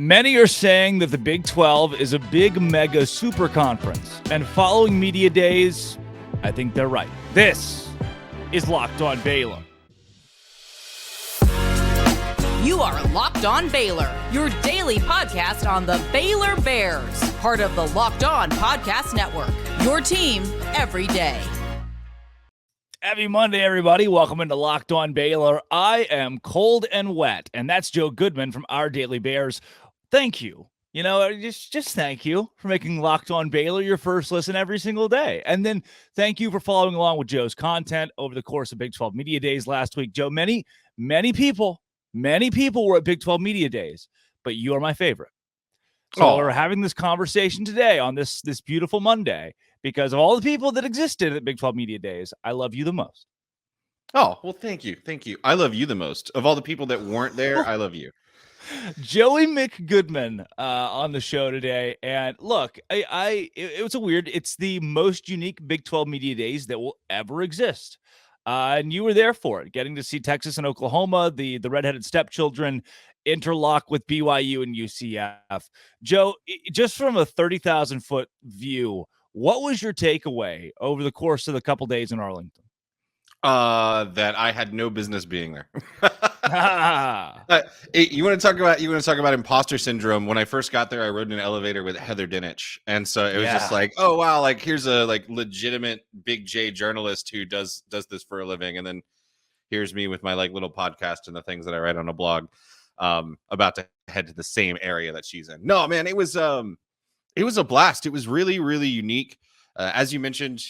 Many are saying that the Big 12 is a big mega super conference, and following media days, I think they're right. This is Locked On Baylor. You are Locked On Baylor, your daily podcast on the Baylor Bears, part of the Locked On Podcast Network, your team every day. Happy Monday, everybody. Welcome into Locked On Baylor. I am cold and wet, and that's Joe Goodman from Our Daily Bears. Thank you. Just thank you for making Locked On Baylor your first listen every single day. And then thank you for following along with Joe's content over the course of Big 12 Media Days last week. Joe, many people were at Big 12 Media Days, but you are my favorite. So we're having this conversation today on this beautiful Monday because of all the people that existed at Big 12 Media Days. I love you the most. Oh, well, thank you. I love you the most. Of all the people that weren't there, I love you. Joey McGoodman on the show today. And look, it's the most unique Big 12 Media Days that will ever exist. And you were there for it, getting to see Texas and Oklahoma, the redheaded stepchildren, interlock with BYU and UCF. Joe, just from a 30,000-foot view, what was your takeaway over the course of the couple days in Arlington? That I had no business being there. You want to talk about imposter syndrome? When I first got there, I rode in an elevator with Heather Dinich, and so it was just like, oh wow, like here's a legitimate big J journalist who does this for a living, and then here's me with my little podcast and the things that I write on a blog, about to head to the same area that she's in. No, man, it was a blast. It was really, really unique. As you mentioned,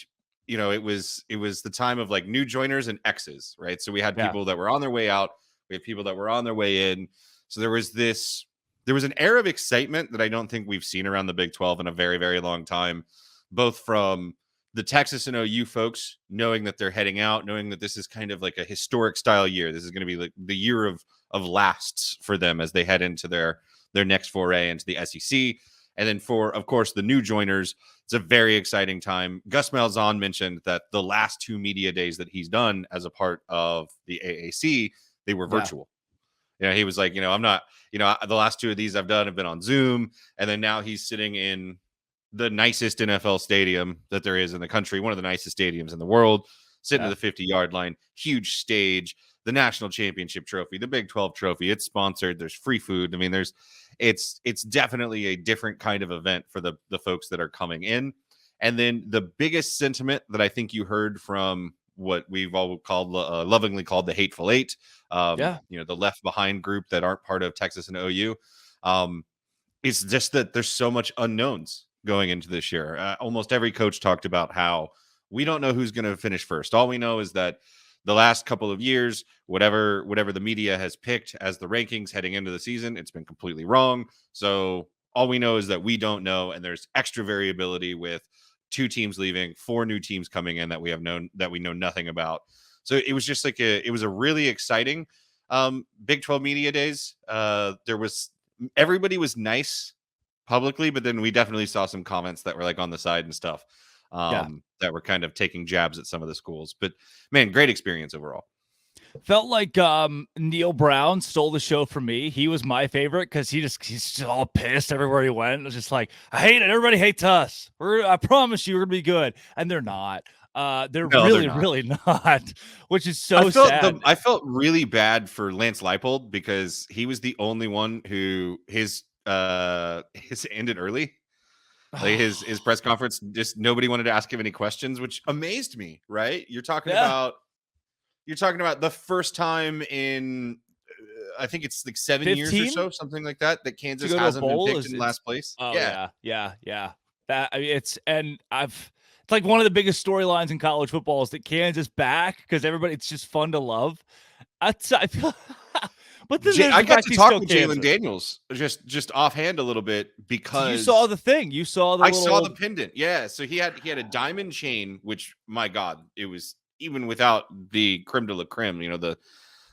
it was the time of new joiners and X's, right? So we had people that were on their way out. We had people that were on their way in. So there was an air of excitement that I don't think we've seen around the Big 12 in a very, very long time, both from the Texas and OU folks knowing that they're heading out, knowing that this is kind of like a historic style year. This is going to be the year of lasts for them as they head into their next foray into the SEC. And then for, of course, the new joiners, it's a very exciting time. Gus Malzahn mentioned that the last two media days that he's done as a part of the AAC, they were virtual. He was like, I'm not, the last two of these I've done have been on Zoom. And then now he's sitting in the nicest NFL stadium that there is in the country, one of the nicest stadiums in the world, sitting at the 50-yard line, huge stage, the national championship trophy, the Big 12 trophy. It's sponsored. There's free food. I mean, it's definitely a different kind of event for the folks that are coming in. And then the biggest sentiment that I think you heard from what we've all called lovingly called the Hateful Eight, the left behind group that aren't part of Texas and OU, it's just that there's so much unknowns going into this year. Almost every coach talked about how we don't know who's going to finish first. All we know is that the last couple of years, whatever the media has picked as the rankings heading into the season, it's been completely wrong. So all we know is that we don't know, and there's extra variability with 2 teams leaving, 4 new teams coming in that we know nothing about. So it was just it was a really exciting Big 12 Media Days. Everybody was nice publicly, but then we definitely saw some comments that were on the side and stuff. That were kind of taking jabs at some of the schools. But man, great experience overall. Felt like Neil Brown stole the show from me. He was my favorite because he's just all pissed everywhere he went. It was just like, I hate it. Everybody hates us. I promise you we're going to be good. And they're not. They're really not, which is so sad. I felt really bad for Lance Leipold because he was the only one who his ended early. His press conference, just nobody wanted to ask him any questions, which amazed me. Right? You're talking about the first time in I think it's 7 years or so, something like that Kansas hasn't been picked in last place. Oh yeah. It's like one of the biggest storylines in college football is that Kansas back because it's just fun to love. I feel. But then I got to talk with Jalen Daniels just offhand a little bit because you saw the thing. You saw the. I saw the pendant. Yeah, so he had a diamond chain, which my God, it was even without the creme de la creme.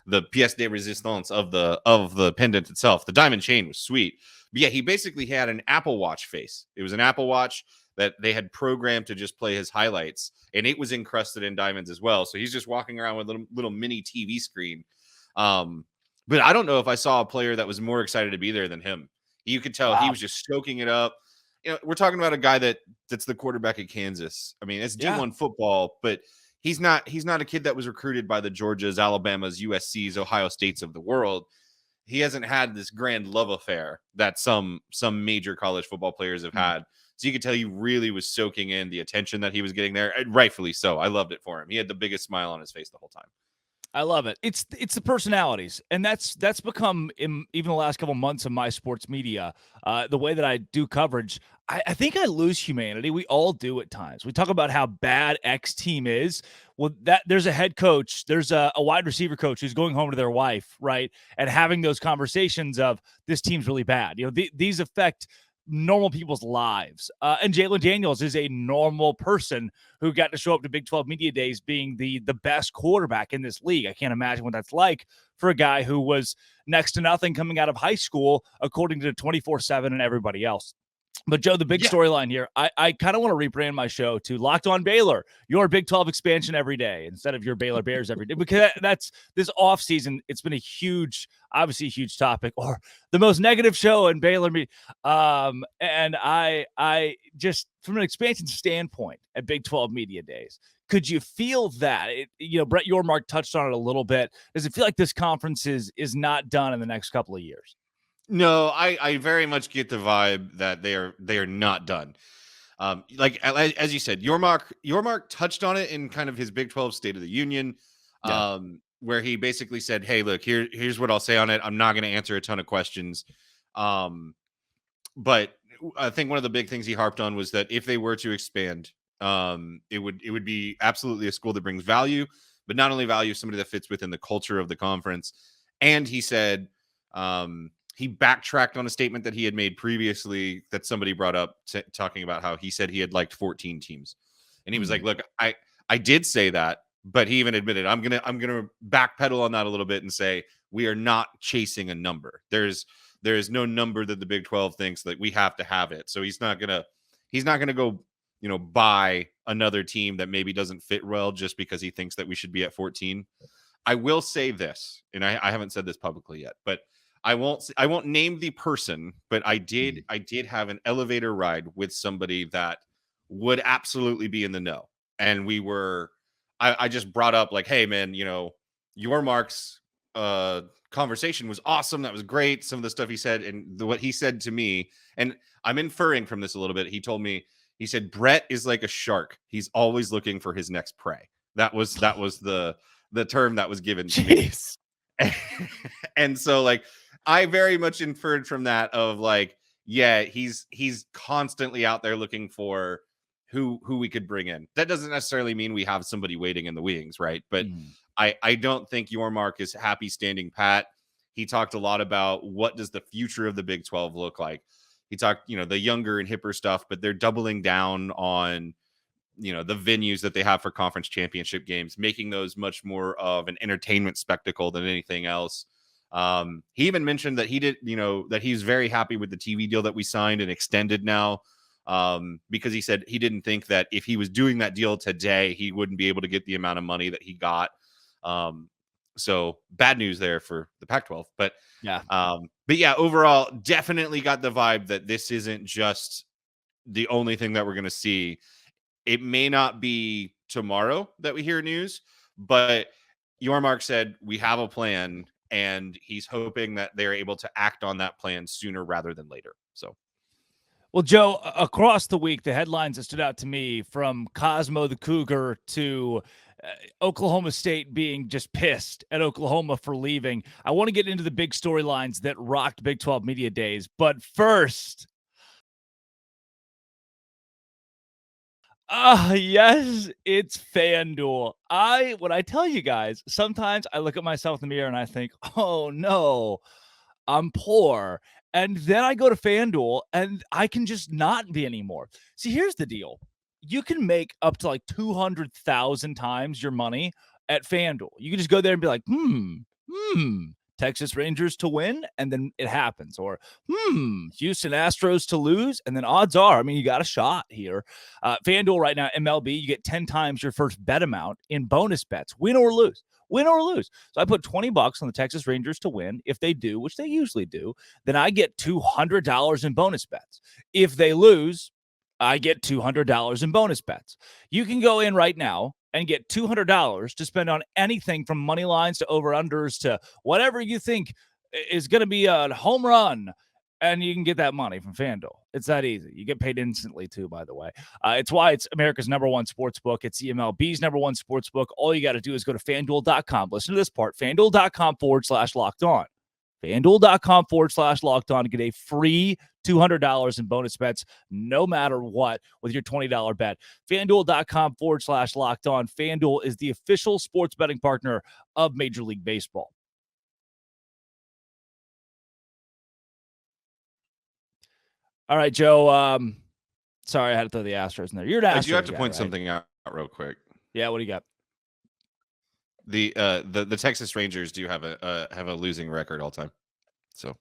The pièce de résistance of the pendant itself. The diamond chain was sweet. But yeah, he basically had an Apple Watch face. It was an Apple Watch that they had programmed to just play his highlights, and it was encrusted in diamonds as well. So he's just walking around with a little mini TV screen. But I don't know if I saw a player that was more excited to be there than him. You could tell he was just soaking it up. We're talking about a guy that's the quarterback at Kansas. I mean, it's D1 football, but he's not a kid that was recruited by the Georgias, Alabamas, USCs, Ohio States of the world. He hasn't had this grand love affair that some major college football players have had. So you could tell he really was soaking in the attention that he was getting there, and rightfully so. I loved it for him. He had the biggest smile on his face the whole time. I love it. It's the personalities, and that's become in even the last couple months of my sports media, the way that I do coverage. I think I lose humanity. We all do at times. We talk about how bad X team is. Well, there's a head coach, there's a wide receiver coach who's going home to their wife, right, and having those conversations of this team's really bad. These affect normal people's lives. And Jalen Daniels is a normal person who got to show up to Big 12 Media Days being the best quarterback in this league. I can't imagine what that's like for a guy who was next to nothing coming out of high school, according to 24/7 and everybody else. But Joe, the big storyline here, I kind of want to rebrand my show to Locked On Baylor, your Big 12 expansion every day, instead of your Baylor Bears every day, because that's this offseason. It's been obviously a huge topic, or the most negative show in Baylor. And I just, from an expansion standpoint at Big 12 Media Days, could you feel that? Brett Yormark touched on it a little bit. Does it feel like this conference is not done in the next couple of years? No, I very much get the vibe that they are not done. Like as you said, Yormark touched on it in kind of his Big 12 State of the Union, where he basically said, "Hey, look, here's what I'll say on it. I'm not going to answer a ton of questions." But I think one of the big things he harped on was that if they were to expand, it would be absolutely a school that brings value, but not only value, somebody that fits within the culture of the conference. And he said, he backtracked on a statement that he had made previously that somebody brought up, talking about how he said he had liked 14 teams. And he was like, look, I did say that, but he even admitted, I'm going to backpedal on that a little bit and say, we are not chasing a number. There is no number that the Big 12 thinks that we have to have it. So he's not going to go, buy another team that maybe doesn't fit well just because he thinks that we should be at 14. I will say this, and I haven't said this publicly yet, but I won't name the person, but I did have an elevator ride with somebody that would absolutely be in the know. And I just brought up like, hey man, Yormark's conversation was awesome. That was great. Some of the stuff he said and what he said to me, and I'm inferring from this a little bit. He told me, he said, Brett is like a shark. He's always looking for his next prey. That was the term that was given to me. And so like, I very much inferred from that of like, yeah, he's constantly out there looking for who we could bring in. That doesn't necessarily mean we have somebody waiting in the wings, right? But I don't think Yormark is happy standing pat. He talked a lot about what does the future of the Big 12 look like. He talked, the younger and hipper stuff, but they're doubling down on, the venues that they have for conference championship games, making those much more of an entertainment spectacle than anything else. He even mentioned that he did, that he's very happy with the TV deal that we signed and extended now, because he said he didn't think that if he was doing that deal today, he wouldn't be able to get the amount of money that he got. So bad news there for the Pac-12, but yeah, overall, definitely got the vibe that this isn't just the only thing that we're going to see. It may not be tomorrow that we hear news, but Yormark said we have a plan, and he's hoping that they're able to act on that plan sooner rather than later. So, well, Joe, across the week, the headlines that stood out to me, from Cosmo the Cougar to Oklahoma State being just pissed at Oklahoma for leaving. I want to get into the big storylines that rocked Big 12 Media Days. But first, yes, it's FanDuel. When I tell you guys, sometimes I look at myself in the mirror and I think, oh no, I'm poor. And then I go to FanDuel and I can just not be anymore. See, here's the deal. You can make up to like 200,000 times your money at FanDuel. You can just go there and be like, Texas Rangers to win, and then it happens. Or, Houston Astros to lose, and then odds are, you got a shot here. FanDuel right now, MLB, you get 10 times your first bet amount in bonus bets, win or lose. win or lose. So I put $20 on the Texas Rangers to win. If they do, which they usually do, then I get $200 in bonus bets. If they lose, I get $200 in bonus bets. You can go in right now and get $200 to spend on anything from money lines to over-unders to whatever you think is going to be a home run. And you can get that money from FanDuel. It's that easy. You get paid instantly, too, by the way. It's why it's America's #1 sports book. It's the MLB's #1 sports book. All you got to do is go to FanDuel.com. Listen to this part. FanDuel.com/locked-on. FanDuel.com/locked-on to get a free $200 in bonus bets no matter what with your $20 bet. FanDuel.com/locked-on. FanDuel is the official sports betting partner of Major League Baseball. All right, Joe. Sorry, I had to throw the Astros in there. You're an Astros. I do have to guy, point right? something out real quick. Yeah, what do you got? The Texas Rangers do have a losing record all time. So,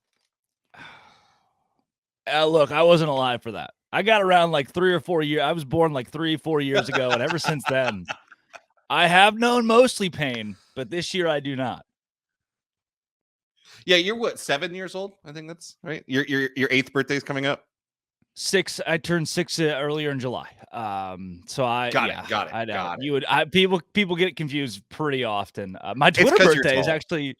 look, I wasn't alive for that. I got around like 3 or 4 years. I was born like 3-4 years ago, and ever since then, I have known mostly pain. But this year, I do not. Yeah, you're what, 7 years old? I think that's right. Your 8th birthday is coming up. 6. I turned 6 earlier in July. So I got it. I know. Got it. You would. People get confused pretty often. My Twitter birthday is actually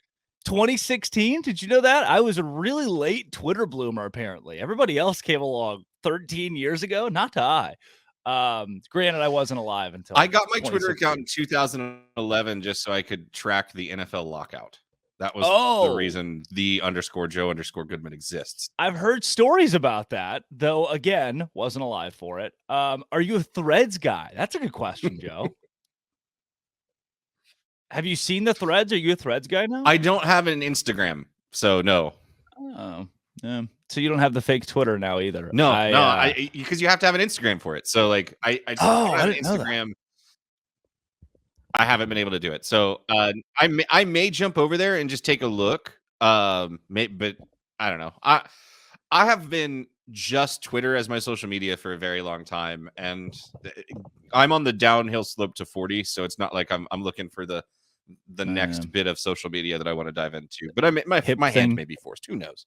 2016. Did you know that? I was a really late Twitter bloomer. Apparently, everybody else came along 13 years ago. Not I. Granted, I wasn't alive until I got my Twitter account in 2011 just so I could track the NFL lockout. That was the reason the _Joe_Goodman exists. I've heard stories about that, though, again, wasn't alive for it. Are you a Threads guy? That's a good question, Joe. Have you seen the Threads? Are you a Threads guy now? I don't have an Instagram, so no. Oh, yeah. So you don't have the fake Twitter now either. No, because you have to have an Instagram for it. So like I don't have an Instagram. I haven't been able to do it. So I may jump over there and just take a look. But I don't know. I have been just Twitter as my social media for a very long time, and I'm on the downhill slope to 40. So it's not like I'm looking for the next bit of social media that I want to dive into. But my hand may be forced. Who knows?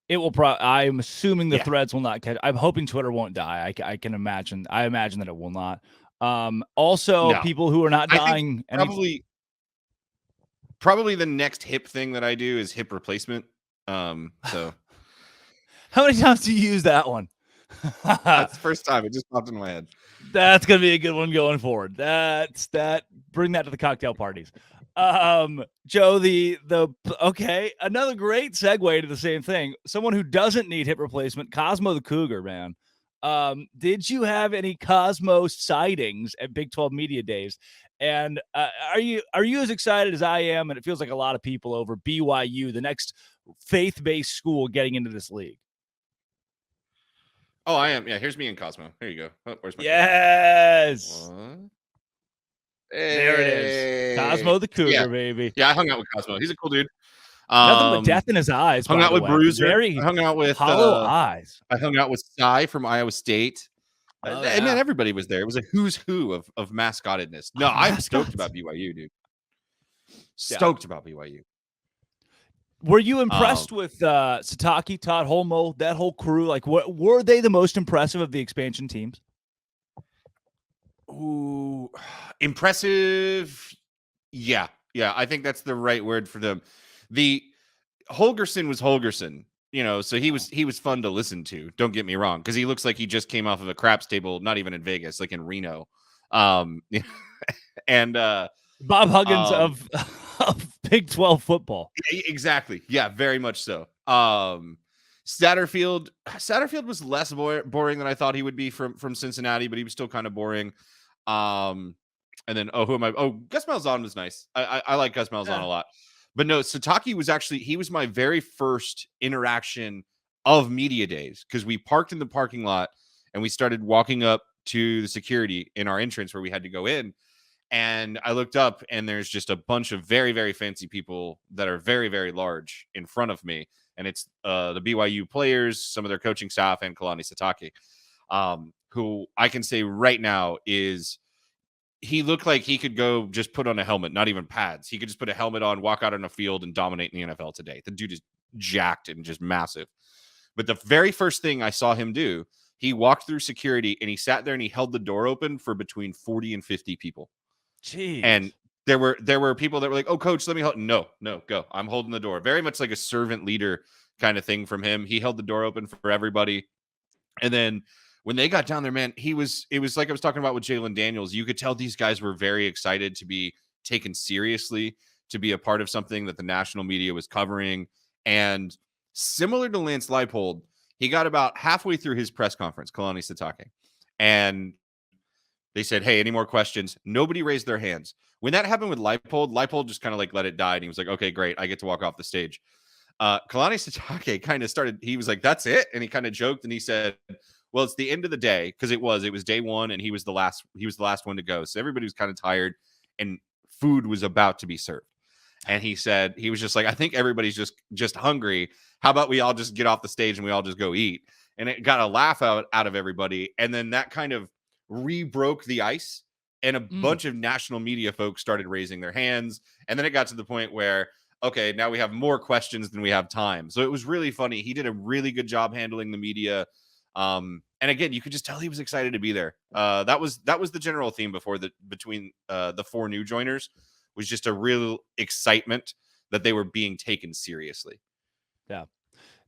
It will I'm assuming the Threads will not catch. I'm hoping Twitter won't die. I can imagine. I imagine that it will not. People who are not dying. Probably the next hip thing that I do is hip replacement. So how many times do you use that one? That's the first time. It just popped into my head. That's gonna be a good one going forward. Bring that to the cocktail parties. Joe, another great segue to the same thing. Someone who doesn't need hip replacement, Cosmo the Cougar, man. Did you have any Cosmo sightings at Big 12 Media Days? And are you as excited as I am? And it feels like a lot of people over BYU, the next faith-based school getting into this league. Oh, I am. Yeah, here's me and Cosmo. Here you go. Oh, where's my yes. Hey. There it is. Cosmo the Cougar, baby. Yeah, I hung out with Cosmo. He's a cool dude. Nothing but death in his eyes. Hung out with Bruiser. Very I hung out with hollow eyes. I hung out with Cy from Iowa State. And man, everybody was there. It was a who's who of mascottedness. No, I'm stoked about BYU, dude. Stoked about BYU. Were you impressed with Sataki, Todd Holmoe, that whole crew? Like, were they the most impressive of the expansion teams? Ooh, impressive. Yeah. I think that's the right word for them. The Holgerson was Holgerson, so he was fun to listen to. Don't get me wrong, because he looks like he just came off of a craps table, not even in Vegas, like in Reno. And Bob Huggins of Big 12 football. Exactly. Yeah, very much so. Satterfield was less boring than I thought he would be from Cincinnati, but he was still kind of boring. And then who am I? Oh, Gus Malzahn was nice. I like Gus Malzahn a lot. But no, Sataki he was my very first interaction of media days, because we parked in the parking lot and we started walking up to the security in our entrance where we had to go in. And I looked up and there's just a bunch of very, very fancy people that are very, very large in front of me. And it's the BYU players, some of their coaching staff, and Kalani Sataki, who I can say right now he looked like he could go just put on a helmet, not even pads. He could just put a helmet on, walk out on a field, and dominate in the NFL today. The dude is jacked and just massive. But the very first thing I saw him do, he walked through security and he sat there and he held the door open for between 40 and 50 people. Jeez. And there were people that were like, "Oh, coach, let me hold." No, go. I'm holding the door. Very much like a servant leader kind of thing from him. He held the door open for everybody. And then when they got down there, man, it was like I was talking about with Jalen Daniels. You could tell these guys were very excited to be taken seriously, to be a part of something that the national media was covering. And similar to Lance Leipold, he got about halfway through his press conference, Kalani Sitake, and they said, "Hey, any more questions?" Nobody raised their hands. When that happened with Leipold just kind of like let it die, and he was like, "Okay, great, I get to walk off the stage." Kalani Sitake kind of started. He was like, "That's it," and he kind of joked and he said, "Well, it's the end of the day," because it was day one, and he was the last one to go. So everybody was kind of tired, and food was about to be served. And he said, he was just like, "I think everybody's just hungry. How about we all just get off the stage and we all just go eat?" And it got a laugh out of everybody. And then that kind of re-broke the ice, and a bunch of national media folks started raising their hands. And then it got to the point where, okay, now we have more questions than we have time. So it was really funny. He did a really good job handling the media. And again, you could just tell he was excited to be there. That was the general theme between the four new joiners, was just a real excitement that they were being taken seriously. Yeah.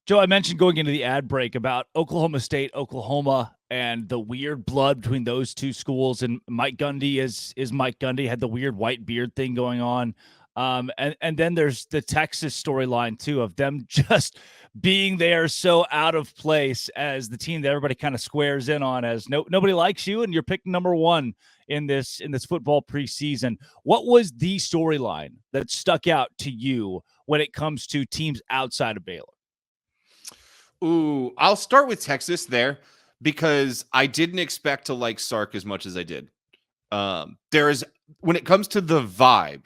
Joe, I mentioned going into the ad break about Oklahoma State, Oklahoma, and the weird blood between those two schools. And Mike Gundy is Mike Gundy, had the weird white beard thing going on. And then there's the Texas storyline too, of them just being there so out of place as the team that everybody kind of squares in on, as nobody likes you and you're picked number one in this football preseason. What was the storyline that stuck out to you when it comes to teams outside of Baylor? Ooh, I'll start with Texas there, because I didn't expect to like Sark as much as I did. There is, when it comes to the vibe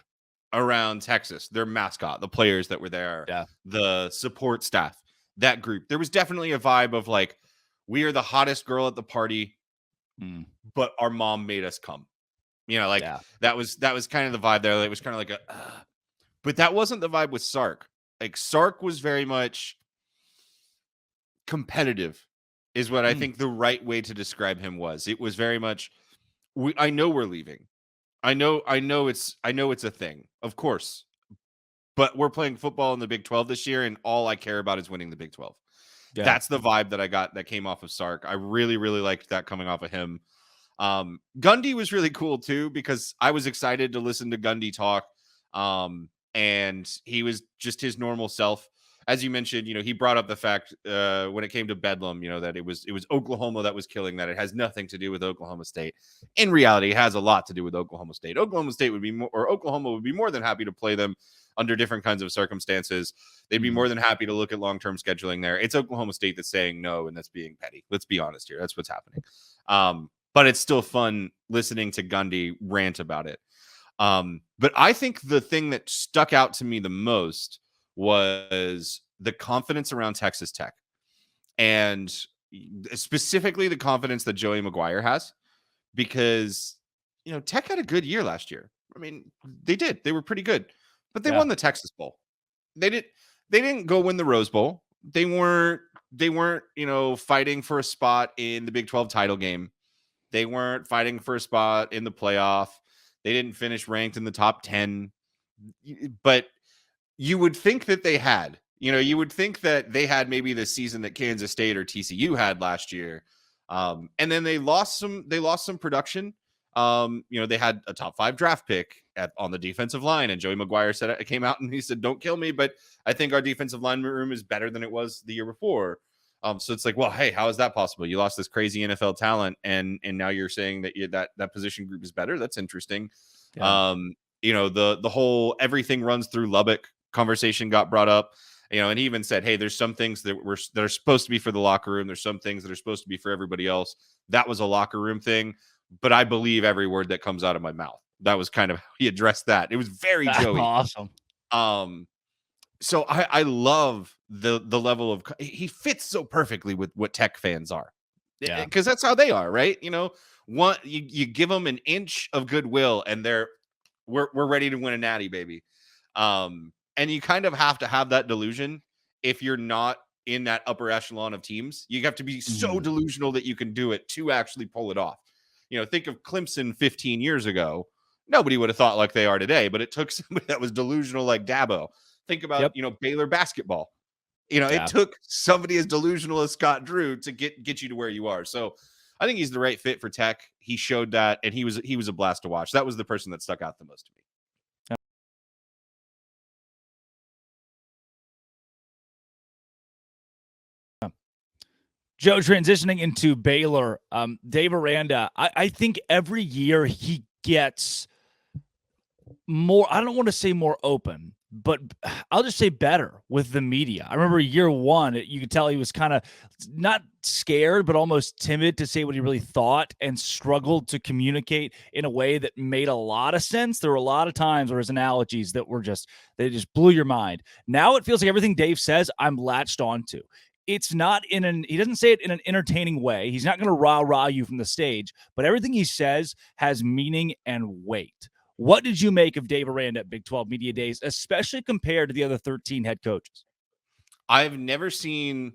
around Texas, their mascot, the players that were there, the support staff, that group, there was definitely a vibe of like, we are the hottest girl at the party, but our mom made us come. That was kind of the vibe there. It was kind of like but that wasn't the vibe with Sark. Like, Sark was very much competitive, is what I think the right way to describe him was. It was very much, I know we're leaving. I know it's a thing, of course, but we're playing football in the Big 12 this year, and all I care about is winning the Big 12. Yeah. That's the vibe that I got that came off of Sark. I really, really liked that coming off of him. Gundy was really cool too, because I was excited to listen to Gundy talk. And he was just his normal self. As you mentioned, he brought up the fact when it came to Bedlam, that it was Oklahoma that was killing that. It has nothing to do with Oklahoma State. In reality, it has a lot to do with Oklahoma State. Oklahoma would be more than happy to play them under different kinds of circumstances. They'd be more than happy to look at long-term scheduling there. It's Oklahoma State that's saying no, and that's being petty. Let's be honest here. That's what's happening. But it's still fun listening to Gundy rant about it. But I think the thing that stuck out to me the most was the confidence around Texas Tech, and specifically the confidence that Joey McGuire has, because Tech had a good year last year. I mean, they did. They were pretty good, but they won the Texas Bowl. They didn't go win the Rose Bowl. They weren't fighting for a spot in the Big 12 title game. They weren't fighting for a spot in the playoff. They didn't finish ranked in the top 10, but you would think that they had. You would think that they had maybe the season that Kansas State or TCU had last year. And then they lost some production. They had a top 5 draft pick on the defensive line, and Joey McGuire came out and he said, "Don't kill me, but I think our defensive line room is better than it was the year before." So it's like, well, hey, how is that possible? You lost this crazy NFL talent, and now you're saying that that position group is better. That's interesting. Yeah. The whole everything runs through Lubbock conversation got brought up, and he even said, hey, there's some things that are supposed to be for the locker room. There's some things that are supposed to be for everybody else. That was a locker room thing, but I believe every word that comes out of my mouth. That was kind of how he addressed that. It was very Joey. Awesome. So I love the level of, he fits so perfectly with what Tech fans are. Yeah. because that's how they are, right? You give them an inch of goodwill, and we're ready to win a natty, baby. And you kind of have to have that delusion if you're not in that upper echelon of teams. You have to be so delusional that you can do it to actually pull it off. Think of Clemson 15 years ago. Nobody would have thought like they are today, but it took somebody that was delusional like Dabo. Think about, Baylor basketball. It took somebody as delusional as Scott Drew to get you to where you are. So I think he's the right fit for Tech. He showed that, and he was a blast to watch. That was the person that stuck out the most to me. Joe, transitioning into Baylor, Dave Aranda, I think every year he gets more, I don't want to say more open, but I'll just say better with the media. I remember year one, you could tell he was kind of not scared, but almost timid to say what he really thought and struggled to communicate in a way that made a lot of sense. There were a lot of times where his analogies that were they just blew your mind. Now it feels like everything Dave says, I'm latched onto. It's not he doesn't say it in an entertaining way. He's not going to rah-rah you from the stage, but everything he says has meaning and weight. What did you make of Dave Aranda at Big 12 Media Days, especially compared to the other 13 head coaches? I've never seen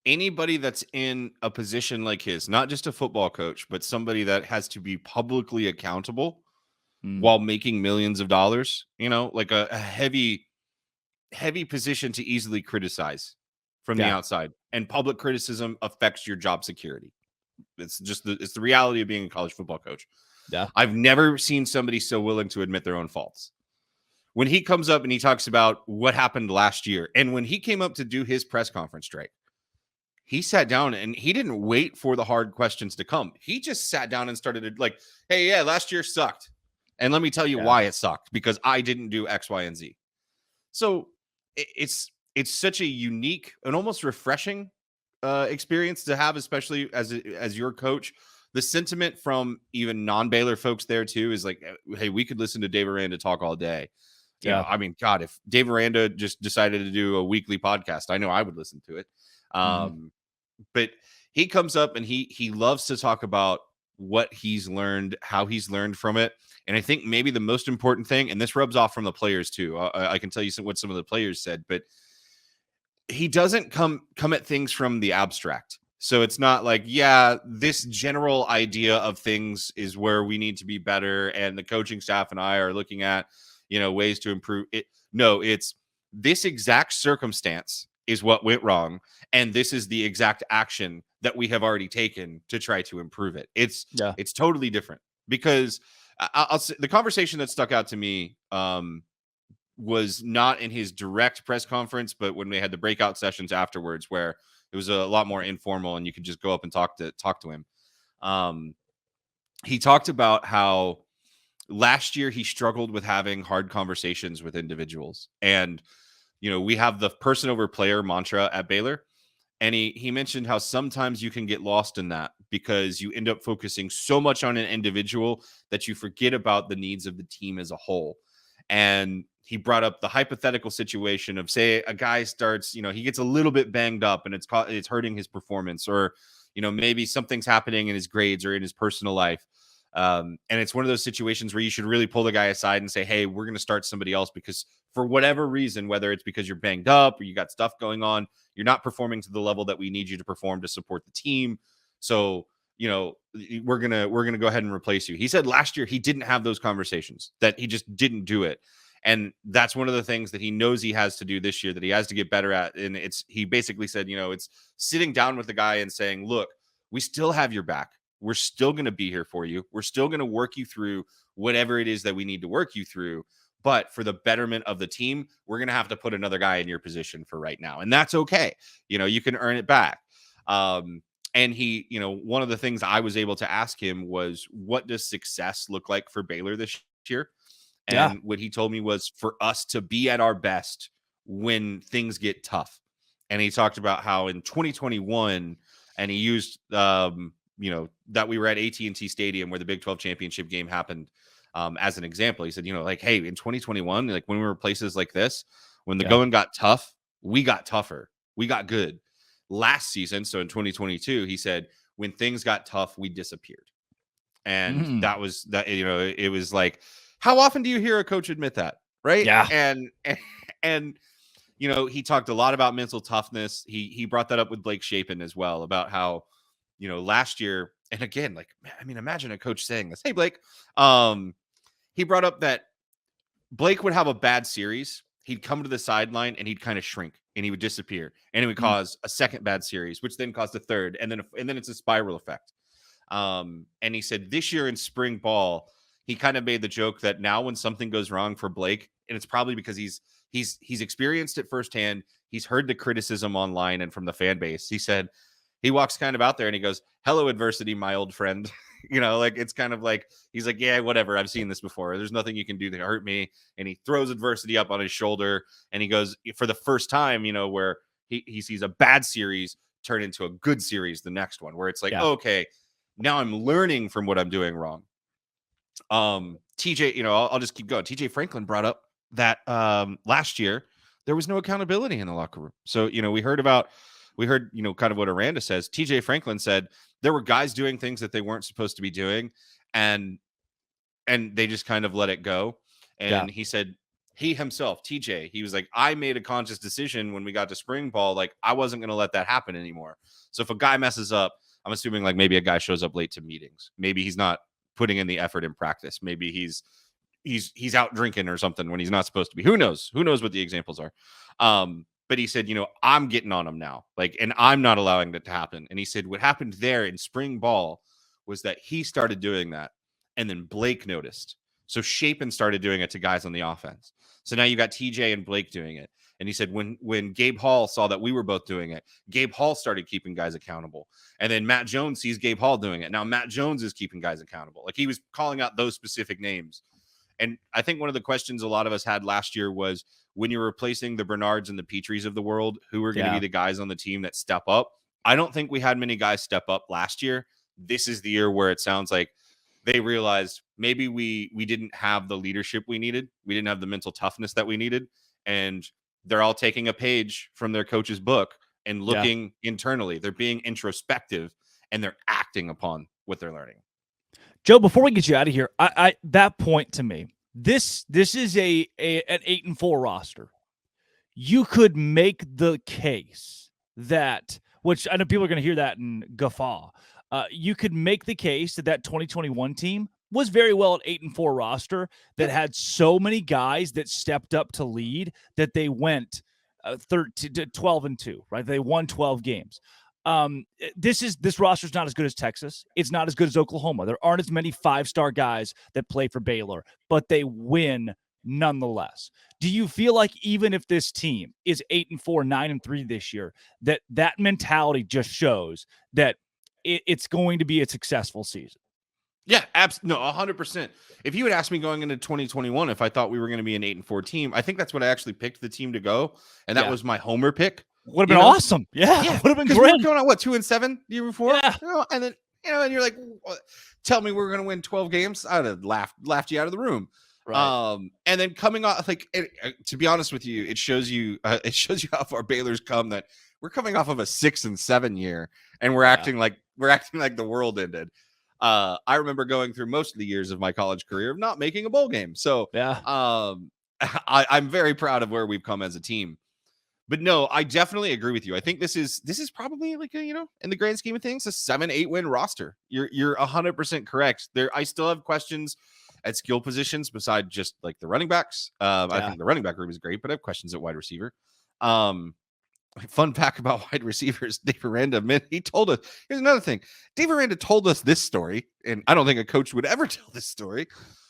anybody that's in a position like his, not just a football coach, but somebody that has to be publicly accountable while making millions of dollars, like a heavy position to easily criticize from the outside, and public criticism affects your job security. It's just it's the reality of being a college football coach. Yeah. I've never seen somebody so willing to admit their own faults. When he comes up and he talks about what happened last year, and when he came up to do his press conference straight, he sat down and he didn't wait for the hard questions to come. He just sat down and started like, hey, yeah, last year sucked. And let me tell you why it sucked, because I didn't do X, Y, and Z. So it's such a unique and almost refreshing experience to have, especially as your coach. The sentiment from even non-Baylor folks there too is like, hey, we could listen to Dave Aranda talk all day. I mean, God, if Dave Aranda just decided to do a weekly podcast, I know I would listen to it. But he comes up and he loves to talk about what he's learned, how he's learned from it. And I think maybe the most important thing, and this rubs off from the players too. I can tell you what some of the players said, but he doesn't come at things from the abstract. So it's not like, yeah, this general idea of things is where we need to be better, and the coaching staff and I are looking at, ways to improve it. No, it's this exact circumstance is what went wrong, and this is the exact action that we have already taken to try to improve it. It's totally different, because I'll say the conversation that stuck out to me was not in his direct press conference, but when we had the breakout sessions afterwards, where it was a lot more informal and you could just go up and talk to him. He talked about how last year he struggled with having hard conversations with individuals. And, we have the person over player mantra at Baylor. And he mentioned how sometimes you can get lost in that because you end up focusing so much on an individual that you forget about the needs of the team as a whole. And he brought up the hypothetical situation of, say, a guy starts, he gets a little bit banged up and it's hurting his performance, or, maybe something's happening in his grades or in his personal life. And it's one of those situations where you should really pull the guy aside and say, hey, we're going to start somebody else, because for whatever reason, whether it's because you're banged up or you got stuff going on, you're not performing to the level that we need you to perform to support the team. So, we're going to go ahead and replace you. He said last year he didn't have those conversations, that he just didn't do it. And that's one of the things that he knows he has to do this year, that he has to get better at. And he basically said, it's sitting down with the guy and saying, look, we still have your back. We're still going to be here for you. We're still going to work you through whatever it is that we need to work you through. But for the betterment of the team, we're going to have to put another guy in your position for right now. And that's okay. You can earn it back. And he, one of the things I was able to ask him was, what does success look like for Baylor this year? And what he told me was for us to be at our best when things get tough. And he talked about how in 2021, and he used, that we were at AT&T Stadium where the Big 12 championship game happened as an example. He said, hey, in 2021, like when we were places like this, when the going got tough, we got tougher. We got good. Last season, so in 2022, he said, when things got tough, we disappeared. And that was that, it was like, how often do you hear a coach admit that? Right. Yeah. And he talked a lot about mental toughness. He brought that up with Blake Shapen as well, about how, last year, and again, like, I mean, imagine a coach saying this. Hey, Blake, he brought up that Blake would have a bad series. He'd come to the sideline and he'd kind of shrink and he would disappear, and it would cause a second bad series, which then caused a third. And then it's a spiral effect. And he said this year in spring ball, he kind of made the joke that now when something goes wrong for Blake, and it's probably because he's experienced it firsthand. He's heard the criticism online and from the fan base. He said he walks kind of out there and he goes, "Hello, adversity, my old friend." Like, it's kind of like, he's like, yeah, whatever. I've seen this before. There's nothing you can do to hurt me. And he throws adversity up on his shoulder. And he goes, for the first time, where he sees a bad series turn into a good series, the next one, where it's like, okay, now I'm learning from what I'm doing wrong. TJ, I'll just keep going. TJ Franklin brought up that last year there was no accountability in the locker room. So, we heard kind of what Aranda says. TJ Franklin said there were guys doing things that they weren't supposed to be doing, and they just kind of let it go. And he said he himself, TJ, he was like, I made a conscious decision when we got to spring ball, like, I wasn't going to let that happen anymore. So if a guy messes up, I'm assuming like maybe a guy shows up late to meetings. Maybe he's not putting in the effort in practice. Maybe he's out drinking or something when he's not supposed to be. Who knows what the examples are. But he said, I'm getting on him now, like, and I'm not allowing that to happen. And he said what happened there in spring ball was that he started doing that, and then Blake noticed. So Shapen started doing it to guys on the offense. So now you got TJ and Blake doing it. And he said when Gabe Hall saw that we were both doing it, Gabe Hall started keeping guys accountable. And then Matt Jones sees Gabe Hall doing it. Now Matt Jones is keeping guys accountable. Like, he was calling out those specific names. And I think one of the questions a lot of us had last year was, when you're replacing the Bernards and the Petries of the world, who are going to be the guys on the team that step up? I don't think we had many guys step up last year. This is the year where it sounds like they realized maybe we didn't have the leadership we needed. We didn't have the mental toughness that we needed. And they're all taking a page from their coach's book and looking internally. They're being introspective and they're acting upon what they're learning. Joe, before we get you out of here, I that point to me, this is an 8-4 roster. You could make the case that, which I know people are going to hear that and guffaw. You could make the case that 2021 team was very well an 8-4 roster that had so many guys that stepped up to lead that they went 12-2, right? They won 12 games. This roster is not as good as Texas. It's not as good as Oklahoma. There aren't as many 5-star guys that play for Baylor, but they win nonetheless. Do you feel like even if this team is 8-4, 9-3 this year, that mentality just shows that it's going to be a successful season? Yeah, absolutely. No, 100%. If you had asked me going into 2021 if I thought we were going to be an 8-4 team, I think that's what I actually picked the team to go, and that was my homer pick. Would have been awesome. Yeah, would have been great. We were going on 2-7 the year before. Yeah. And then and you're like, tell me we're going to win 12 games. I'd have laughed you out of the room. Right. And then coming off, like, to be honest with you, it shows you how far Baylor's come, that we're coming off of a 6-7 year, and we're acting like the world ended. I remember going through most of the years of my college career of not making a bowl game. So I'm very proud of where we've come as a team. But no, I definitely agree with you. I think this is probably like a, in the grand scheme of things, a 7-8 win roster. You're 100% correct. I still have questions at skill positions beside just like the running backs. I think the running back room is great, but I have questions at wide receiver. Fun fact about wide receivers, Dave Aranda, he told us, here's another thing. Dave Aranda told us this story, and I don't think a coach would ever tell this story.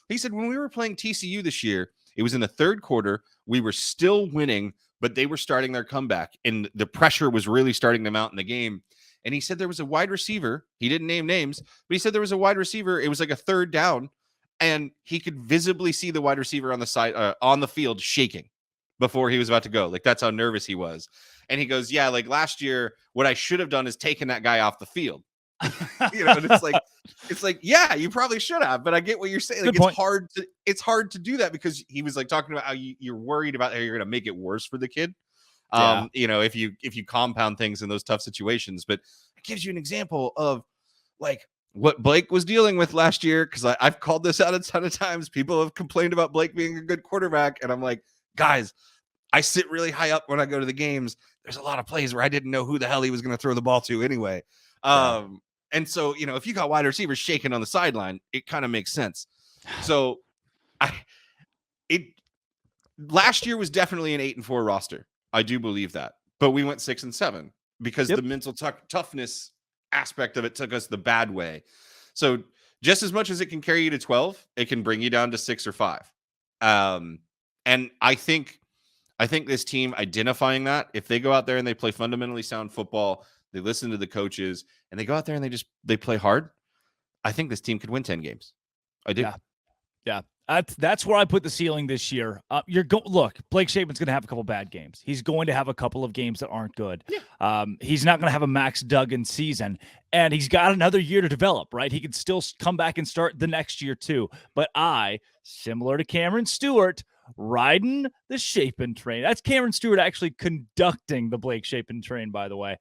He said, when we were playing TCU this year, it was in the third quarter. We were still winning, but they were starting their comeback, and the pressure was really starting to mount in the game. And he said there was a wide receiver. He didn't name names, but he said there was a wide receiver. It was like a third down, and he could visibly see the wide receiver on the side, on the field, shaking before he was about to go. Like, that's how nervous he was. And he goes, yeah, like last year, what I should have done is taken that guy off the field. And it's like, yeah, you probably should have, but I get what you're saying. Like, it's hard to do that, because he was like talking about how you're worried about how you're going to make it worse for the kid. If you compound things in those tough situations. But it gives you an example of like what Blake was dealing with last year, because I've called this out a ton of times. People have complained about Blake being a good quarterback, and I'm like, guys, I sit really high up when I go to the games. There's a lot of plays where I didn't know who the hell he was going to throw the ball to anyway. And so, if you got wide receivers shaking on the sideline, it kind of makes sense. So last year was definitely an 8-4 roster. I do believe that, but we went 6-7 because the mental toughness aspect of it took us the bad way. So just as much as it can carry you to 12, it can bring you down to 6 or 5. And I think this team identifying that, if they go out there and they play fundamentally sound football, they listen to the coaches, and they go out there and they play hard, I think this team could win 10 games. I do. Yeah. That's where I put the ceiling this year. Look, Blake Shapen's going to have a couple bad games. He's going to have a couple of games that aren't good. Yeah. He's not going to have a Max Duggan season, and he's got another year to develop, right? He could still come back and start the next year too. But similar to Cameron Stewart, riding the Shapen train. That's Cameron Stewart actually conducting the Blake Shapen train, by the way.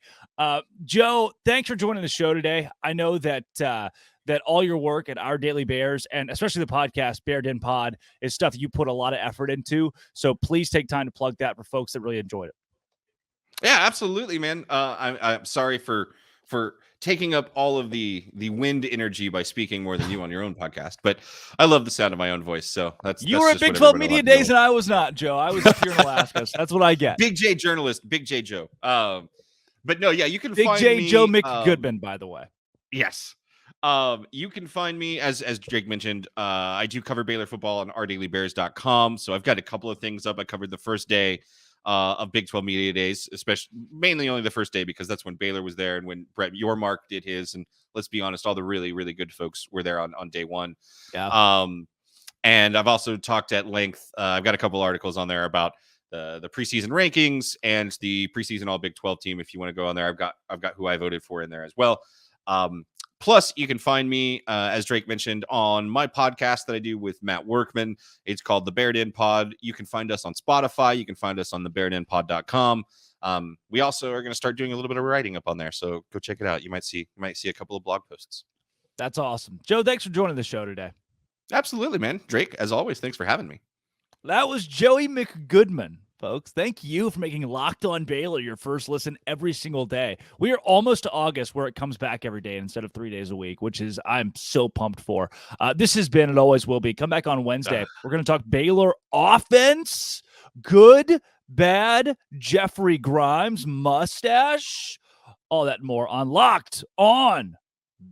Joe, thanks for joining the show today. I know that all your work at Our Daily Bears, and especially the podcast, Bear Den Pod, is stuff that you put a lot of effort into. So please take time to plug that for folks that really enjoyed it. Yeah, absolutely, man. I'm sorry for taking up all of the wind energy by speaking more than you on your own podcast, but I love the sound of my own voice. So you were at Big 12 Media Days and I was not, Joe. I was up here in Alaska. So that's what I get. Big J journalist, Big J Joe. But no, yeah, you can Big find J me, Joe McGoodman, by the way. Yes. You can find me, as Jake mentioned, I do cover Baylor football on ourdailybears.com. So I've got a couple of things up. I covered the first day of Big 12 Media Days, mainly only the first day, because that's when Baylor was there and when Brett Yormark did his. And let's be honest, all the really, really good folks were there on day one. Yeah. And I've also talked at length. I've got a couple articles on there about the preseason rankings and the preseason all Big 12 team. If you want to go on there, I've got who I voted for in there as well. Plus, you can find me, as Drake mentioned, on my podcast that I do with Matt Workman. It's called the Bear Den Pod. You can find us on Spotify. You can find us on the beardenpod.com. We also are going to start doing a little bit of writing up on there, so go check it out. You might see a couple of blog posts. That's awesome. Joe, thanks for joining the show today. Absolutely, man. Drake, as always, thanks for having me. That was Joey McGoodman. Folks, thank you for making Locked On Baylor your first listen every single day. We are almost to August where it comes back every day instead of 3 days a week, which is I'm so pumped for. This has been and always will be. Come back on Wednesday. We're going to talk Baylor offense, good, bad, Jeffrey Grimes, mustache, all that and more on Locked On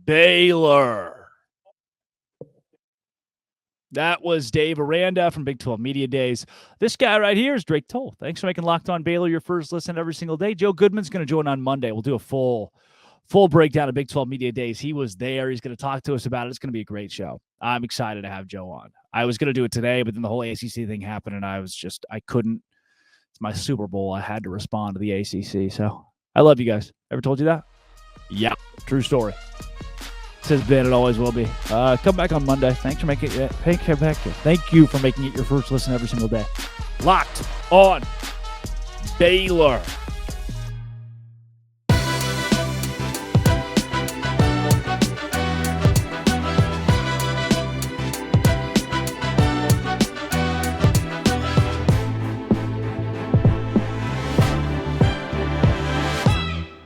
Baylor. That was Dave Aranda from Big 12 Media Days. This guy right here is Drake Toll. Thanks for making Locked On Baylor your first listen every single day. Joe Goodman's going to join on Monday. We'll do a full breakdown of Big 12 Media Days. He was there. He's going to talk to us about it. It's going to be a great show. I'm excited to have Joe on. I was going to do it today, but then the whole ACC thing happened, and I couldn't. It's my Super Bowl. I had to respond to the ACC. So I love you guys. Ever told you that? Yeah, true story. Has been and always will be. Come back on Monday. Thank you for making it your first listen every single day. Locked On Baylor.